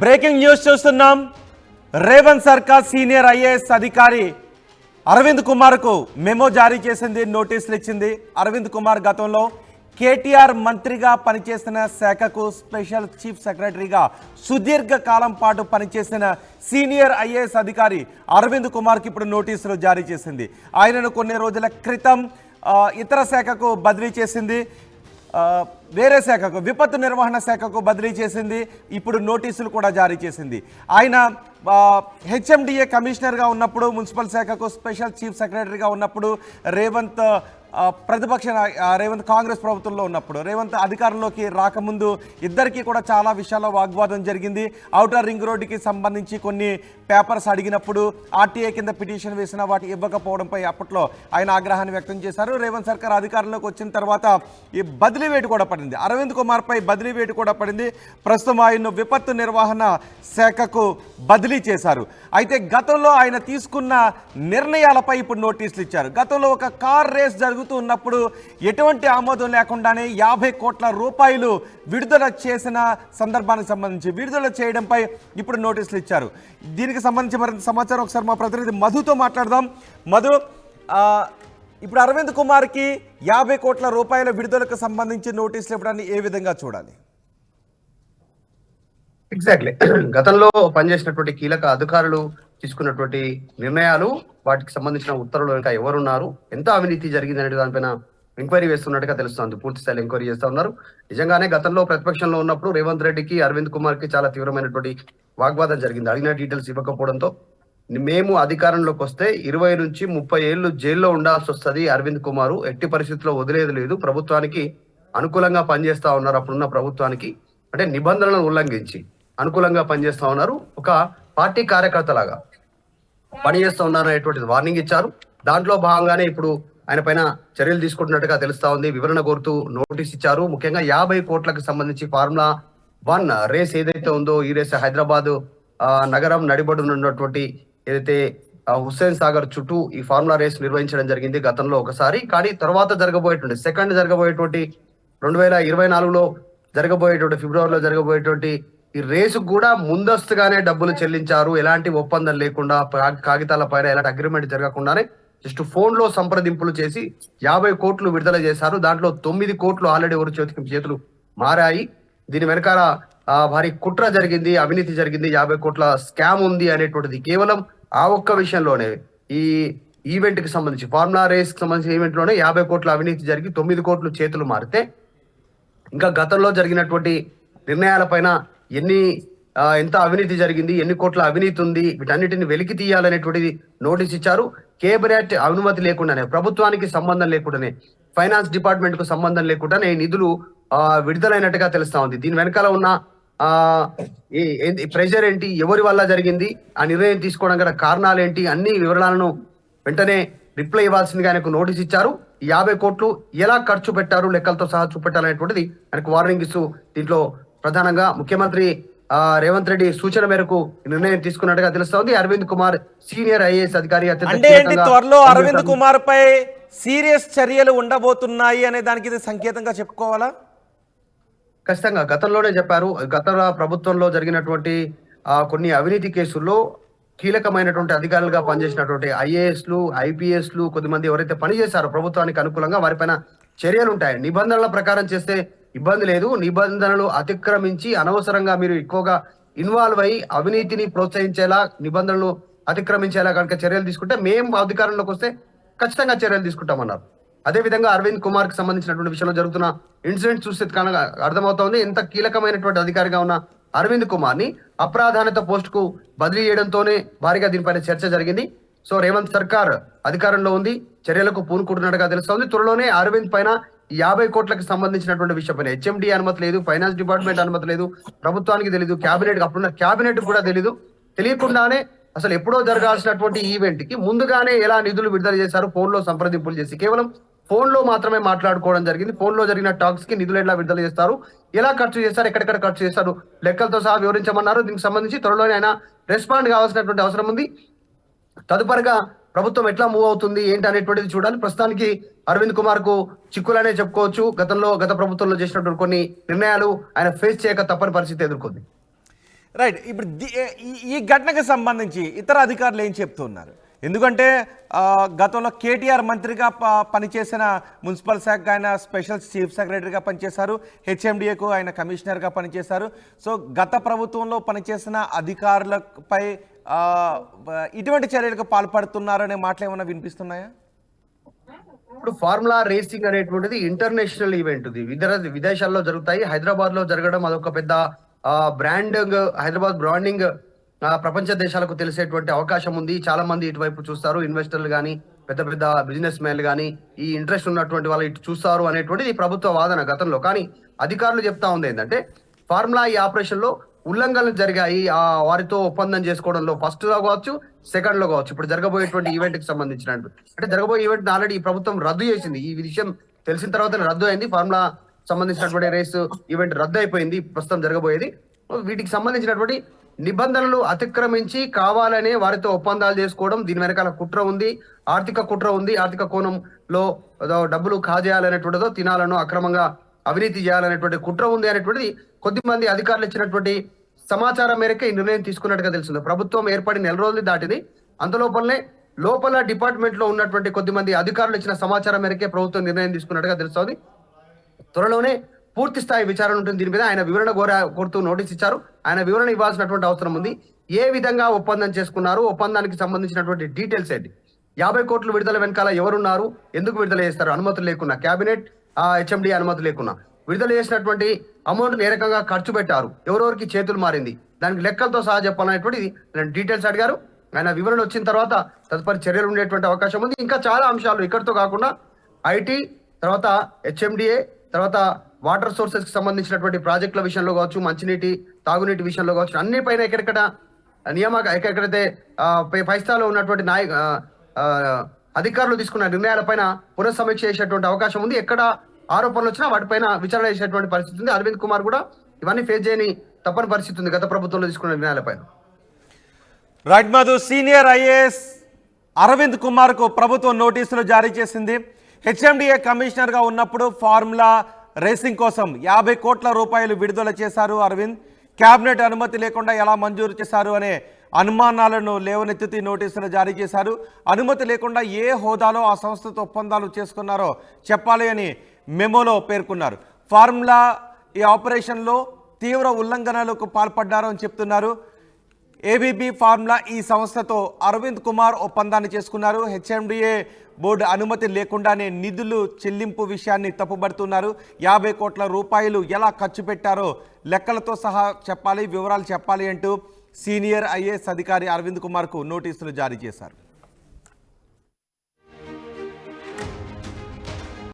Breaking news చూస్తున్నాం. రేవంత్ సర్కార్ senior IAS అధికారి అరవింద్ కుమార్కు మెమో జారీ చేసింది, నోటీసులు ఇచ్చింది. అరవింద్ కుమార్ గతంలో కేటీఆర్ మంత్రిగా పనిచేసిన శాఖకు స్పెషల్ చీఫ్ సెక్రటరీగా సుదీర్ఘ కాలం పాటు పనిచేసిన సీనియర్ ఐఏఎస్ అధికారి అరవింద్ కుమార్కి ఇప్పుడు నోటీసులు జారీ చేసింది. ఆయనను కొన్ని రోజుల క్రితం ఇతర శాఖకు బదిలీ చేసింది, వేరే శాఖకు విపత్తు నిర్వహణ శాఖకు బదిలీ చేసింది. ఇప్పుడు నోటీసులు కూడా జారీ చేసింది. ఆయన హెచ్ఎండిఏ కమిషనర్గా ఉన్నప్పుడు, మున్సిపల్ శాఖకు స్పెషల్ చీఫ్ సెక్రటరీగా ఉన్నప్పుడు, రేవంత్ కాంగ్రెస్ ప్రభుత్వంలో ఉన్నప్పుడు, రేవంత్ అధికారంలోకి రాకముందు ఇద్దరికీ కూడా చాలా విషయాల్లో వాగ్వాదం జరిగింది. ఔటర్ రింగ్ రోడ్డుకి సంబంధించి కొన్ని పేపర్స్ అడిగినప్పుడు ఆర్టీఏ కింద పిటిషన్ వేసిన వాటి ఇవ్వకపోవడంపై అప్పట్లో ఆయన ఆగ్రహాన్ని వ్యక్తం చేశారు. రేవంత్ సర్కార్ అధికారంలోకి వచ్చిన తర్వాత ఈ బదిలీ వేటు కూడా పడింది, అరవింద్ కుమార్పై బదిలీ వేటు కూడా పడింది. ప్రస్తుతం ఆయన విపత్తు నిర్వహణ శాఖకు బదిలీ చేశారు. అయితే గతంలో ఆయన తీసుకున్న నిర్ణయాలపై ఇప్పుడు నోటీసులు ఇచ్చారు. గతంలో ఒక కార్ రేస్ జరుగుతూ ఉన్నప్పుడు ఎటువంటి ఆమోదం లేకుండానే 50 కోట్ల రూపాయలు విడుదల చేసిన సందర్భానికి సంబంధించి విడుదల చేయడంపై ఇప్పుడు నోటీసులు ఇచ్చారు. దీనికి సంబంధించి మరింత సమాచారం ఒకసారి మా ప్రతినిధి మధుతో మాట్లాడదాం. మధు, ఇప్పుడు అరవింద్ కుమార్కి 50 కోట్ల రూపాయల విడుదలకు సంబంధించి నోటీసులు ఇవ్వడాన్ని ఏ విధంగా చూడాలి? ఎగ్జాక్ట్లీ, గతంలో పనిచేసినటువంటి కీలక అధికారులు తీసుకున్నటువంటి నిర్ణయాలు, వాటికి సంబంధించిన ఉత్తర్వులు ఇంకా ఎవరున్నారు, ఎంత అవినీతి జరిగింది అనే దానిపైన ఎంక్వైరీ వేస్తున్నట్టుగా తెలుస్తుంది. పూర్తి స్థాయిలో ఎంక్వైరీ చేస్తా ఉన్నారు. నిజంగానే గతంలో ప్రతిపక్షంలో ఉన్నప్పుడు రేవంత్ రెడ్డికి, అరవింద్ కుమార్ కి చాలా తీవ్రమైనటువంటి వాగ్వాదం జరిగింది. అడిగిన డీటెయిల్స్ ఇవ్వకపోవడంతో మేము అధికారంలోకి వస్తే 20 నుంచి 30 ఏళ్లు జైల్లో ఉండాల్సి వస్తుంది, అరవింద్ కుమార్ ఎట్టి పరిస్థితుల్లో వదిలేదు లేదు, ప్రభుత్వానికి అనుకూలంగా పనిచేస్తా ఉన్నారు, అప్పుడున్న ప్రభుత్వానికి అంటే నిబంధనలను ఉల్లంఘించి అనుకూలంగా పనిచేస్తా ఉన్నారు, ఒక పార్టీ కార్యకర్తలాగా పనిచేస్తా ఉన్నారు అనేటువంటి వార్నింగ్ ఇచ్చారు. దాంట్లో భాగంగానే ఇప్పుడు ఆయన పైన చర్యలు తీసుకుంటున్నట్టుగా తెలుస్తా ఉంది. వివరణ కోరుతూ నోటీస్ ఇచ్చారు. ముఖ్యంగా 50 కోట్లకు సంబంధించి ఫార్ములా 1 రేస్ ఏదైతే ఉందో, ఈ రేస్ హైదరాబాద్ నగరం నడిబడున ఉన్నటువంటి ఏదైతే హుస్సేన్ సాగర్ చుట్టూ ఈ ఫార్ములా రేస్ నిర్వహించడం జరిగింది గతంలో ఒకసారి. కానీ తర్వాత జరగబోయేటువంటి 2024లో జరగబోయేటువంటి ఫిబ్రవరిలో జరగబోయేటువంటి ఈ రేసు కూడా ముందస్తుగానే డబ్బులు చెల్లించారు. ఎలాంటి ఒప్పందం లేకుండా, కాగితాల పైన ఎలాంటి అగ్రిమెంట్ జరగకుండానే జస్ట్ ఫోన్ లో సంప్రదింపులు చేసి 50 కోట్లు విడుదల చేశారు. దాంట్లో 9 కోట్లు ఆల్రెడీ ఎవరి చేతులు మారాయి. దీని వెనకాల భారీ కుట్ర జరిగింది, అవినీతి జరిగింది, 50 కోట్ల స్కామ్ ఉంది అనేటువంటిది కేవలం ఆ ఒక్క విషయంలోనే, ఈ ఈవెంట్ కి సంబంధించి ఫార్ములా రేస్ కి సంబంధించిన ఈవెంట్ లోనే 50 కోట్ల అవినీతి జరిగి 9 కోట్లు చేతులు మారితే, ఇంకా గతంలో జరిగినటువంటి నిర్ణయాలపైన ఎంత అవినీతి జరిగింది, ఎన్ని కోట్ల అవినీతి ఉంది, వీటన్నిటిని వెలికి తీయాలనేటువంటిది నోటీస్ ఇచ్చారు. కేబినెట్ అనుమతి లేకుండానే, ప్రభుత్వానికి సంబంధం లేకుండానే, ఫైనాన్స్ డిపార్ట్మెంట్ కు సంబంధం లేకుండానే నిధులు విడుదలైనట్టుగా తెలుస్తా ఉంది. దీని వెనకాల ఉన్న ప్రెషర్ ఏంటి, ఎవరి వల్ల జరిగింది, ఆ నిర్ణయం తీసుకోవడం గల కారణాలు ఏంటి, అన్ని వివరాలను వెంటనే రిప్లై ఇవ్వాల్సిందిగా ఆయనకు నోటీస్ ఇచ్చారు. 50 కోట్లు ఎలా ఖర్చు పెట్టారు, లెక్కలతో సహా చూపెట్టాలనేటువంటిది ఆయనకు వార్నింగ్ ఇస్తూ, దీంట్లో ప్రధానంగా ముఖ్యమంత్రి రేవంత్ రెడ్డి సూచన మేరకు నిర్ణయం తీసుకున్నట్టుగా తెలుస్తోంది. అరవింద్ కుమార్ సీనియర్ ఐఏఎస్ అధికారి. త్వరలో అరవింద్ కుమార్ పై సీరియస్ చర్యలు ఉండబోతున్నాయి అనే దానికి ఇది సంకేతంగా చెప్పుకోవాలా? ఖచ్చితంగా గతంలోనే చెప్పారు. గత ప్రభుత్వంలో జరిగినటువంటి కొన్ని అవినీతి కేసుల్లో కీలకమైనటువంటి అధికారులుగా పనిచేసినటువంటి ఐఏఎస్లు, ఐపీఎస్లు కొద్దిమంది ఎవరైతే పనిచేశారో ప్రభుత్వానికి అనుకూలంగా, వారిపైన చర్యలు ఉంటాయి. నిబంధనల ప్రకారం చేస్తే ఇబ్బంది లేదు, నిబంధనలు అతిక్రమించి అనవసరంగా మీరు ఎక్కువగా ఇన్వాల్వ్ అయ్యి అవినీతిని ప్రోత్సహించేలా, నిబంధనలు అతిక్రమించేలా కనుక చర్యలు తీసుకుంటే మేము అధికారంలోకి వస్తే ఖచ్చితంగా చర్యలు తీసుకుంటామన్నారు. అదేవిధంగా అరవింద్ కుమార్ కి సంబంధించినటువంటి విషయంలో జరుగుతున్న ఇన్సిడెంట్ చూస్తే అర్థమవుతోంది ఎంత కీలకమైనటువంటి అధికారిగా ఉన్న అరవింద్ కుమార్ ని అప్రాధాన్యత పోస్ట్ కు బదిలీ చేయడంతోనే భారీగా దీనిపైన చర్చ జరిగింది. సో రేవంత్ సర్కార్ అధికారంలో ఉంది, చర్యలకు పూనుకుంటున్నట్టుగా తెలుస్తోంది. త్వరలోనే అరవింద్ పైన 50 కోట్లకు సంబంధించినటువంటి విషయంపైన హెచ్ఎండి అనుమతి లేదు, ఫైనాన్స్ డిపార్ట్మెంట్ అనుమతి లేదు, ప్రభుత్వానికి తెలీదు, అప్పుడున్న క్యాబినెట్ కూడా తెలీదు. తెలియకుండానే అసలు ఎప్పుడో జరగాల్సినటువంటి ఈవెంట్ కి ముందుగానే ఎలా నిధులు విడుదల చేశారు, ఫోన్ లో సంప్రదింపులు చేసి కేవలం ఫోన్ లో మాత్రమే మాట్లాడుకోవడం జరిగింది. ఫోన్ లో జరిగిన టాక్స్ కి నిధులు ఎలా విడుదల చేస్తారు, ఎలా ఖర్చు చేస్తారు, ఎక్కడెక్కడ ఖర్చు చేస్తారు, లెక్కలతో సహా వివరించమన్నారు. దీనికి సంబంధించి త్వరలోనే ఆయన రెస్పాండ్ కావాల్సినటువంటి అవసరం ఉంది. తదుపరిగా ప్రభుత్వం ఎట్లా మూవ్ అవుతుంది ఏంటి అనేటువంటిది చూడాలి. ప్రస్తుతానికి అరవింద్ కుమార్ కు చిక్కులనే చెప్పుకోవచ్చు. గత ప్రభుత్వంలో చేసినటువంటి కొన్ని నిర్ణయాలు ఆయన ఫేస్ చేయక తప్పని పరిస్థితి ఎదుర్కొంది. రైట్. ఇప్పుడు ఈ ఘటనకు సంబంధించి ఇతర అధికారులు ఏం చెప్తున్నారు? ఎందుకంటే గతంలో కేటీఆర్ మంత్రిగా పనిచేసిన మున్సిపల్ శాఖ ఆయన స్పెషల్ చీఫ్ సెక్రటరీగా పనిచేశారు, హెచ్ఎండిఏకు ఆయన కమిషనర్గా పనిచేశారు. సో గత ప్రభుత్వంలో పనిచేసిన అధికారులపై ఇటువంటి చర్యలకు పాల్పడుతున్నారనే మాటలు ఏమైనా వినిపిస్తున్నాయా? ఇప్పుడు ఫార్ములా రేసింగ్ అనేటువంటిది ఇంటర్నేషనల్ ఈవెంట్. ఇది విదేశాల్లో జరుగుతాయి. హైదరాబాద్ లో జరగడం అదొక పెద్ద బ్రాండింగ్, హైదరాబాద్ బ్రాండింగ్ ప్రపంచ దేశాలకు తెలిసేటువంటి అవకాశం ఉంది. చాలా మంది ఇటువైపు చూస్తారు, ఇన్వెస్టర్లు కానీ పెద్ద పెద్ద బిజినెస్ మ్యాన్లు కానీ ఈ ఇంట్రెస్ట్ ఉన్నటువంటి వాళ్ళు ఇటు చూస్తారు అనేటువంటిది ప్రభుత్వ వాదన గతంలో. కానీ అధికారులు చెప్తా ఉంది ఏంటంటే ఫార్ములా ఈ ఆపరేషన్ లో ఉల్లంఘనలు జరిగాయి, వారితో ఒప్పందం చేసుకోవడంలో ఫస్ట్ లో కావచ్చు, సెకండ్ లో కావచ్చు. ఇప్పుడు జరగబోయేటువంటి ఈవెంట్ కి సంబంధించినట్టు అంటే జరగబోయే ఈవెంట్ ఆల్రెడీ ఈ ప్రభుత్వం రద్దు చేసింది. ఈ విషయం తెలిసిన తర్వాత రద్దు అయింది. ఫార్ములా సంబంధించినటువంటి రేసు ఈవెంట్ రద్దు అయిపోయింది. ప్రస్తుతం జరగబోయేది. వీటికి సంబంధించినటువంటి నిబంధనలు అతిక్రమించి కావాలనే వారితో ఒప్పందాలు చేసుకోవడం, దీని వెనకాల కుట్ర ఉంది, ఆర్థిక కుట్ర ఉంది. ఆర్థిక కోణంలో డబ్బులు కాజేయాలనేటువంటిదో, తినాలను అక్రమంగా అవినీతి చేయాలనేటువంటి కుట్ర ఉంది అనేటువంటిది కొద్దిమంది అధికారులు ఇచ్చినటువంటి సమాచారం మేరకే ఈ నిర్ణయం తీసుకున్నట్టుగా తెలిసింది. ప్రభుత్వం ఏర్పడి నెల రోజులు దాటింది. లోపల డిపార్ట్మెంట్ లో ఉన్నటువంటి కొద్దిమంది అధికారులు ఇచ్చిన సమాచారం మేరకే ప్రభుత్వం నిర్ణయం తీసుకున్నట్టుగా తెలుస్తోంది. త్వరలోనే పూర్తి స్థాయి విచారణ ఉంటుంది. దీని మీద ఆయన వివరణ కోరుతూ నోటీస్ ఇచ్చారు. ఆయన వివరణ ఇవ్వాల్సినటువంటి అవసరం ఉంది. ఏ విధంగా ఒప్పందం చేసుకున్నారు, ఒప్పందానికి సంబంధించినటువంటి డీటెయిల్స్ ఏంటి, 50 కోట్ల విడుదల వెనకాల ఎవరున్నారు, ఎందుకు విడుదల చేస్తారు, అనుమతులు లేకున్నా, కేబినెట్ హెచ్ఎండి అనుమతి లేకున్నా విడుదల చేసినటువంటి అమౌంట్ ఏ రకంగా ఖర్చు పెట్టారు, ఎవరెవరికి చేతులు మారింది, దానికి లెక్కలతో సహా చెప్పాలనేటువంటి డీటెయిల్స్ అడిగారు. ఆయన వివరణ వచ్చిన తర్వాత తదుపరి చర్యలు ఉండేటువంటి అవకాశం ఉంది. ఇంకా చాలా అంశాలు ఇక్కడితో కాకుండా ఐటీ, తర్వాత హెచ్ఎండిఏ, తర్వాత వాటర్ సోర్సెస్ కి సంబంధించినటువంటి ప్రాజెక్టుల విషయంలో కావచ్చు, మంచినీటి తాగునీటి విషయంలో కావచ్చు, అన్ని పైన ఎక్కడైతే పై స్థాయిలో ఉన్నటువంటి అధికారులు తీసుకున్న నిర్ణయాలపైన పునఃసమీక్ష చేసేటువంటి అవకాశం ఉంది. ఎక్కడ ఆరోపణలు వచ్చినా వాటిపైన విచారణ చేసేటువంటి పరిస్థితి ఉంది. అరవింద్ కుమార్ కూడా ఇవన్నీ ఫేస్ చేయని తప్పని పరిస్థితి ఉంది గత ప్రభుత్వంలో తీసుకున్న నిర్ణయాలపైన. Right Madhu, senior IAS Arvind Kumar కు ప్రభుత్వం నోటీసులు జారీ చేసింది. హెచ్ఎండిఏ కమిషనర్ గా ఉన్నప్పుడు ఫార్ములా రేసింగ్ కోసం 50 కోట్ల రూపాయలు విడుదల చేశారు అరవింద్. కేబినెట్ అనుమతి లేకుండా ఎలా మంజూరు చేశారు అనే అనుమానాలను లేవనెత్తుతూ నోటీసులు జారీ చేశారు. అనుమతి లేకుండా ఏ హోదాలో ఆ సంస్థతో ఒప్పందాలు చేసుకున్నారో చెప్పాలి అని మెమోలో పేర్కొన్నారు. ఫార్ములా ఈ ఆపరేషన్లో తీవ్ర ఉల్లంఘనలకు పాల్పడ్డారు అని చెప్తున్నారు. ఏబీబీ ఫార్ములా ఈ సంస్థతో అరవింద్ కుమార్ ఒప్పందాన్ని చేసుకున్నారు. హెచ్ఎండిఏ బోర్డు అనుమతి లేకుండానే నిధులు చెల్లింపు విషయాన్ని తప్పుబడుతున్నారు. 50 కోట్ల రూపాయలు ఎలా ఖర్చు పెట్టారో లెక్కలతో సహా చెప్పాలి, వివరాలు చెప్పాలి అంటూ సీనియర్ ఐఏఎస్ అధికారి అరవింద్ కుమార్కు నోటీసులు జారీ చేశారు.